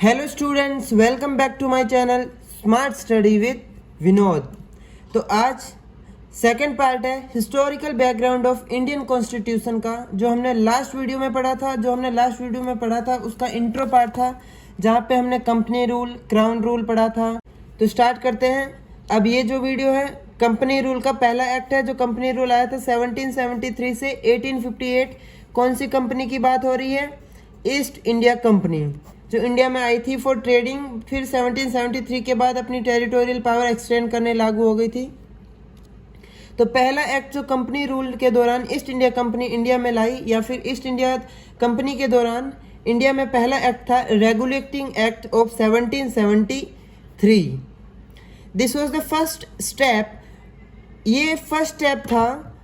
Hello students, welcome back to my channel smart study with Vinod. तो आज second part है historical background of Indian constitution का, जो हमने लास्ट वीडियो में पढ़ा था उसका इंट्रो पार्ट था, जहाँ पे हमने कंपनी रूल, क्राउन रूल पढ़ा था। तो स्टार्ट करते हैं। अब ये जो वीडियो है कंपनी रूल का पहला एक्ट है, जो कंपनी रूल आया था 1773 से 1858। कौन सी कंपनी की बात हो रही है? ईस्ट इंडिया कंपनी, जो इंडिया में आई थी फॉर ट्रेडिंग, फिर 1773 के बाद अपनी टेरिटोरियल पावर एक्सटेंड करने लागू हो गई थी। तो पहला एक्ट जो कंपनी रूल के दौरान ईस्ट इंडिया कंपनी इंडिया में लाई, या फिर ईस्ट इंडिया कंपनी के दौरान इंडिया में पहला एक्ट था regulating act of 1773। This was the first step. ये फर्स्ट स्टेप था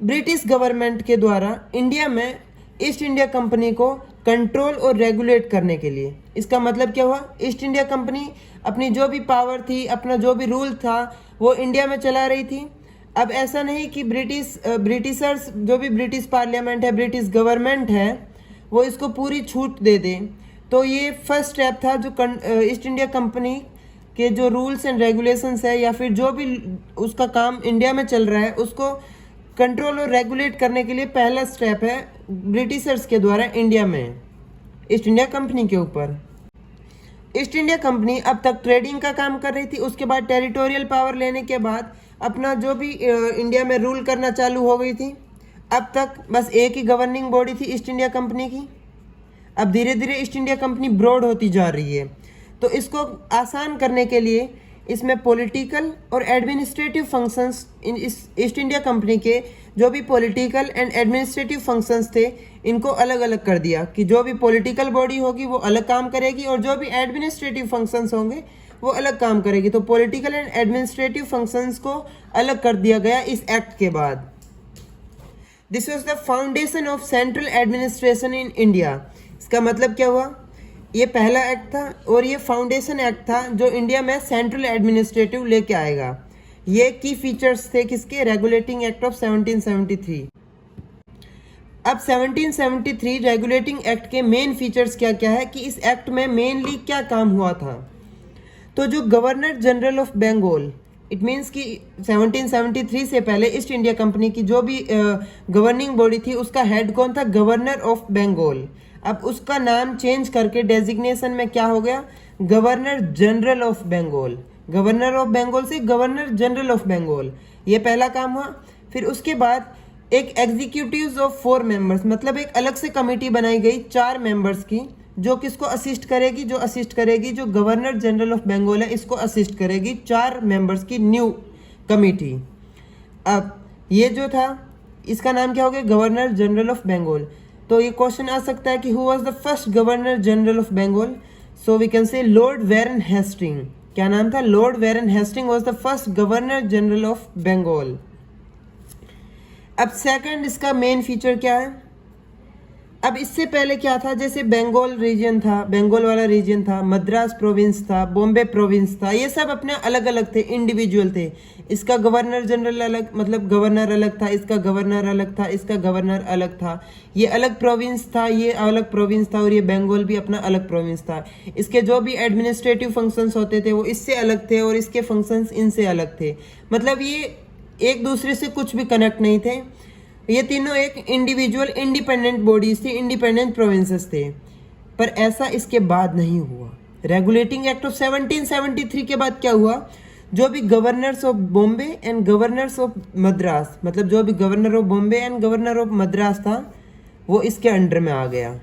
ब्रिटिश गवर्नमेंट के द्वारा इंडिया में ईस्ट इंडिया कंपनी को कंट्रोल और रेगुलेट करने के लिए। इसका मतलब क्या हुआ? ईस्ट इंडिया कंपनी अपनी जो भी पावर थी, अपना जो भी रूल था, वो इंडिया में चला रही थी। अब ऐसा नहीं कि ब्रिटिशर्स, जो भी ब्रिटिश पार्लियामेंट है, ब्रिटिश गवर्नमेंट है, वो इसको पूरी छूट दे दे। तो ये फर्स्ट स्टेप था जो ईस्ट इंडिया कंपनी के जो रूल्स एंड रेगुलेशंस है, या फिर जो भी उसका काम इंडिया में चल रहा है, उसको कंट्रोल और रेगुलेट करने के लिए पहला स्टेप है ब्रिटिशर्स के द्वारा इंडिया में ईस्ट इंडिया कंपनी के ऊपर। ईस्ट इंडिया कंपनी अब तक ट्रेडिंग का काम कर रही थी, उसके बाद टेरिटोरियल पावर लेने के बाद अपना जो भी इंडिया में रूल करना चालू हो गई थी। अब तक बस एक ही गवर्निंग बॉडी थी ईस्ट इंडिया कंपनी की। अब धीरे धीरे ईस्ट इंडिया कंपनी ब्रॉड होती जा रही है, तो इसको आसान करने के लिए इसमें पॉलिटिकल और एडमिनिस्ट्रेटिव फंक्शंस, इस ईस्ट इंडिया कंपनी के जो भी पॉलिटिकल एंड एडमिनिस्ट्रेटिव फंक्शंस थे, इनको अलग अलग कर दिया कि जो भी पॉलिटिकल बॉडी होगी वो अलग काम करेगी, और जो भी एडमिनिस्ट्रेटिव फंक्शंस होंगे वो अलग काम करेगी। तो पॉलिटिकल एंड एडमिनिस्ट्रेटिव फंक्शंस को अलग कर दिया गया इस एक्ट के बाद। This was the foundation of central administration in India. इसका मतलब क्या हुआ? ये पहला एक्ट था और ये फाउंडेशन एक्ट था जो इंडिया में सेंट्रल एडमिनिस्ट्रेटिव लेके आएगा। ये की फीचर्स थे किसके? Regulating act of 1773। अब 1773 रेगुलेटिंग एक्ट के मेन फीचर्स क्या क्या है, कि इस एक्ट में मेनली क्या काम हुआ था। तो जो governor general of Bengal, it means कि 1773 से पहले ईस्ट इंडिया कंपनी की जो भी गवर्निंग बॉडी थी, उसका हेड कौन था? Governor of Bengal. अब उसका नाम चेंज करके डेजिग्नेशन में क्या हो गया? Governor general of Bengal. Governor of Bengal से गवर्नर जनरल ऑफ बंगाल, ये पहला काम हुआ। फिर उसके बाद एक एग्जीक्यूटिव्स ऑफ 4 मेंबर्स, मतलब एक अलग से कमेटी बनाई गई 4 मेंबर्स की, जो किसको असिस्ट करेगी? जो गवर्नर जनरल ऑफ बंगाल है, इसको असिस्ट करेगी 4 मेंबर्स की न्यू कमेटी। अब ये जो था, इसका नाम क्या हो गया? Governor general of Bengal. तो ये क्वेश्चन आ सकता है कि who was the first governor general of Bengal? So we can say lord Warren Hasting. क्या नाम था? Lord Warren Hasting was the first governor general of Bengal. अब सेकंड, इसका मेन फीचर क्या है? अब इससे पहले क्या था? जैसे बंगाल रीजन था, बंगाल वाला रीजन था, मद्रास प्रोविंस था, बॉम्बे प्रोविंस था, ये सब अपने अलग अलग थे, इंडिविजुअल थे। इसका गवर्नर जनरल अलग, मतलब गवर्नर अलग था, इसका गवर्नर अलग था, इसका गवर्नर अलग था, ये अलग प्रोविंस था, ये अलग प्रोविंस था, और ये बंगाल भी अपना अलग प्रोविंस था। इसके जो भी एडमिनिस्ट्रेटिव फंक्शंस होते थे वो इससे अलग थे, और इसके फंक्शंस इनसे अलग थे। मतलब ये एक दूसरे से कुछ भी कनेक्ट नहीं थे। ये तीनों एक इंडिविजुअल इंडिपेंडेंट बॉडीज थी, इंडिपेंडेंट प्रोविंसेस थे। पर ऐसा इसके बाद नहीं हुआ। रेगुलेटिंग एक्ट ऑफ 1773 के बाद क्या हुआ? जो भी governors of Bombay and governors of Madras, मतलब जो भी governor of Bombay and governor of Madras था, वो इसके अंडर में आ गया।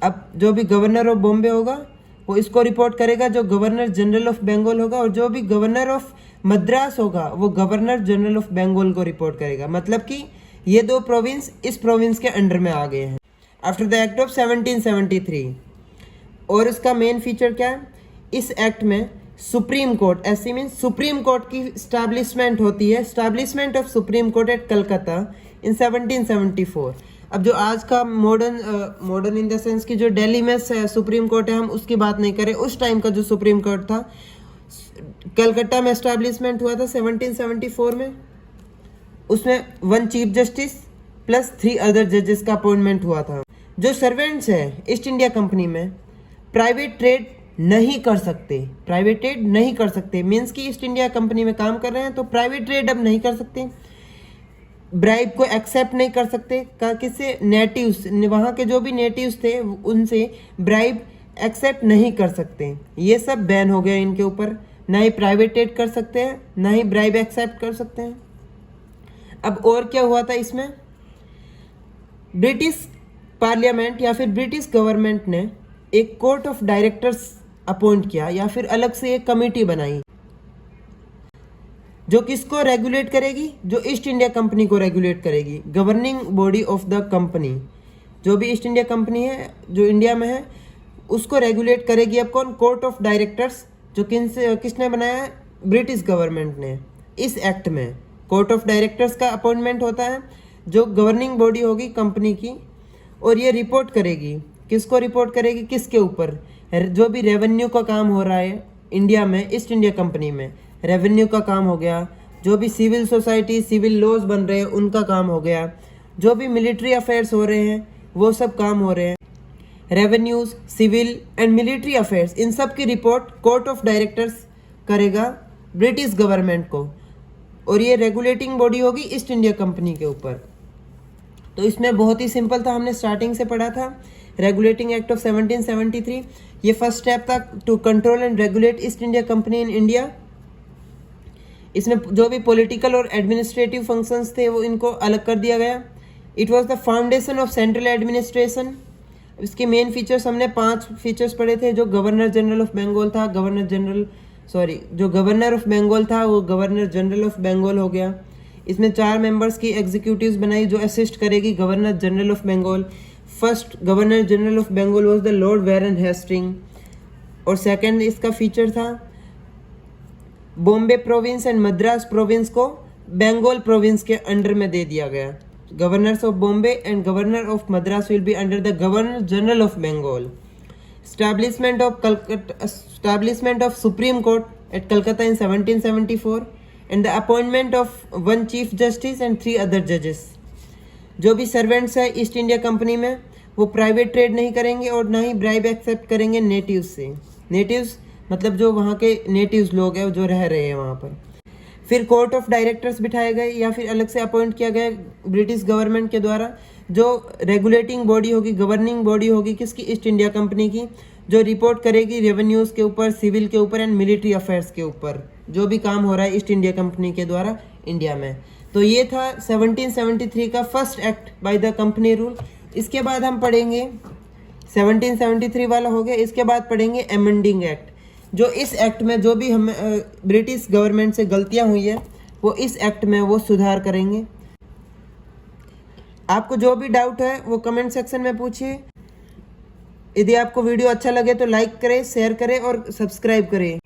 अब जो भी गवर्नर ऑफ बॉम्बे होगा वो इसको रिपोर्ट करेगा, जो गवर्नर जनरल ऑफ बंगाल होगा, और जो भी गवर्नर ऑफ मद्रास होगा वो गवर्नर जनरल ऑफ बंगाल को रिपोर्ट करेगा। मतलब कि ये 2 प्रोविंस इस प्रोविंस के अंडर में आ गए हैं आफ्टर द एक्ट ऑफ 1773। और इसका मेन फीचर क्या है? इस एक्ट में सुप्रीम कोर्ट, ऐसी मीन्स सुप्रीम कोर्ट की स्टैब्लिशमेंट होती है, establishment of supreme court at Calcutta in 1774। अब जो आज का मॉडर्न इन द सेंस की जो दिल्ली में सुप्रीम कोर्ट है, हम उसकी बात नहीं करें। उस टाइम का जो सुप्रीम कोर्ट था, कलकत्ता में एस्टैब्लिशमेंट हुआ था 1774 में। उसमें 1 चीफ जस्टिस प्लस 3 अदर जजेस का अपॉइंटमेंट हुआ था। जो सर्वेंट्स है ईस्ट इंडिया कंपनी में, प्राइवेट ट्रेड नहीं कर सकते। प्राइवेट ट्रेड नहीं कर सकते मीन्स कि ईस्ट इंडिया कंपनी में काम कर रहे हैं तो प्राइवेट ट्रेड अब नहीं कर सकते। ब्राइब को एक्सेप्ट नहीं कर सकते किससे, नेटिव्स, वहाँ के जो भी नेटिव्स थे उनसे ब्राइब एक्सेप्ट नहीं कर सकते। ये सब बैन हो गया इनके ऊपर। ना ही प्राइवेट ट्रेड कर सकते हैं, ना ही ब्राइब एक्सेप्ट कर सकते हैं। अब और क्या हुआ था इसमें, ब्रिटिश पार्लियामेंट या फिर ब्रिटिश गवर्नमेंट ने एक कोर्ट ऑफ डायरेक्टर्स अपॉइंट किया या फिर अलग से एक कमेटी बनाई जो किसको रेगुलेट करेगी, जो ईस्ट इंडिया कंपनी को रेगुलेट करेगी। Governing body of the company, जो भी ईस्ट इंडिया कंपनी है जो इंडिया में है उसको रेगुलेट करेगी। अब कौन, कोर्ट ऑफ डायरेक्टर्स, जो किसने बनाया है, ब्रिटिश गवर्नमेंट ने। इस एक्ट में कोर्ट ऑफ डायरेक्टर्स का अपॉइंटमेंट होता है जो गवर्निंग बॉडी होगी कंपनी की, और ये रिपोर्ट करेगी, किसको रिपोर्ट करेगी, किसके ऊपर, जो भी रेवेन्यू का काम हो रहा है इंडिया में, ईस्ट इंडिया कंपनी में रेवेन्यू का काम हो गया, जो भी सिविल सोसाइटी सिविल लॉज बन रहे हैं उनका काम हो गया, जो भी मिलिट्री अफेयर्स हो रहे हैं वो सब काम हो रहे हैं, revenues, civil and military affairs, इन सब की रिपोर्ट कोर्ट ऑफ डायरेक्टर्स करेगा ब्रिटिश गवर्नमेंट को, और ये रेगुलेटिंग बॉडी होगी ईस्ट इंडिया कंपनी के ऊपर। तो इसमें बहुत ही सिंपल था, हमने स्टार्टिंग से पढ़ा था। रेगुलेटिंग एक्ट ऑफ 1773 ये फर्स्ट स्टेप था to control and regulate East India Company in India. इसमें जो भी पॉलिटिकल और एडमिनिस्ट्रेटिव फंक्शंस थे वो इनको अलग कर दिया गया। It was the foundation of central administration. इसके मेन फीचर्स हमने 5 फीचर्स पढ़े थे। जो गवर्नर जनरल ऑफ बंगाल था, जो गवर्नर ऑफ बंगाल था वो गवर्नर जनरल ऑफ बंगाल हो गया। इसमें 4 मेंबर्स की एग्जीक्यूटिव्स बनाई जो असिस्ट करेगी governor general of Bengal. First governor general of Bengal was the lord Warren Hasting, और सेकंड इसका फीचर था Bombay province and Madras province को बंगाल प्रोविंस के अंडर में दे दिया गया। Governors of Bombay and governor of Madras will be under the governor general of Bengal. establishment of Supreme Court at Calcutta in 1774 and the appointment of 1 Chief Justice and 3 other judges। जो भी servants है east India company में वो private trade नहीं करेंगे और ना ही bribe accept करेंगे नेटिव्स से। नेटिव्स मतलब जो वहाँ के नेटिव्स लोग हैं जो रह रहे हैं वहाँ पर। फिर कोर्ट ऑफ डायरेक्टर्स बिठाए गए या फिर अलग से अपॉइंट किया गया ब्रिटिश गवर्नमेंट के द्वारा, जो रेगुलेटिंग बॉडी होगी, गवर्निंग बॉडी होगी किसकी, ईस्ट इंडिया कंपनी की, जो रिपोर्ट करेगी रेवेन्यूज़ के ऊपर, सिविल के ऊपर एंड मिलिट्री अफेयर्स के ऊपर, जो भी काम हो रहा है ईस्ट इंडिया कंपनी के द्वारा इंडिया में। तो ये था 1773 का first act by the company rule. इसके बाद हम पढ़ेंगे 1773 वाला हो गया, इसके बाद पढ़ेंगे एमेंडिंग एक्ट। जो इस एक्ट में जो भी हम ब्रिटिश गवर्नमेंट से गलतियां हुई है वो इस एक्ट में वो सुधार करेंगे। आपको जो भी डाउट है वो कमेंट सेक्शन में पूछिए। यदि आपको वीडियो अच्छा लगे तो लाइक करें, शेयर करें और सब्सक्राइब करें।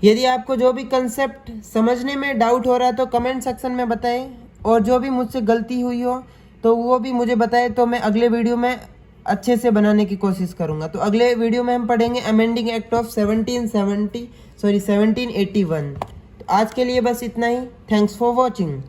यदि आपको जो भी कंसेप्ट समझने में डाउट हो रहा है तो कमेंट सेक्शन में बताएं, और जो भी मुझसे गलती हुई हो तो वो भी मुझे बताएं, तो मैं अगले वीडियो में अच्छे से बनाने की कोशिश करूंगा। तो अगले वीडियो में हम पढ़ेंगे अमेंडिंग एक्ट ऑफ 1781। तो आज के लिए बस इतना ही। Thanks for watching.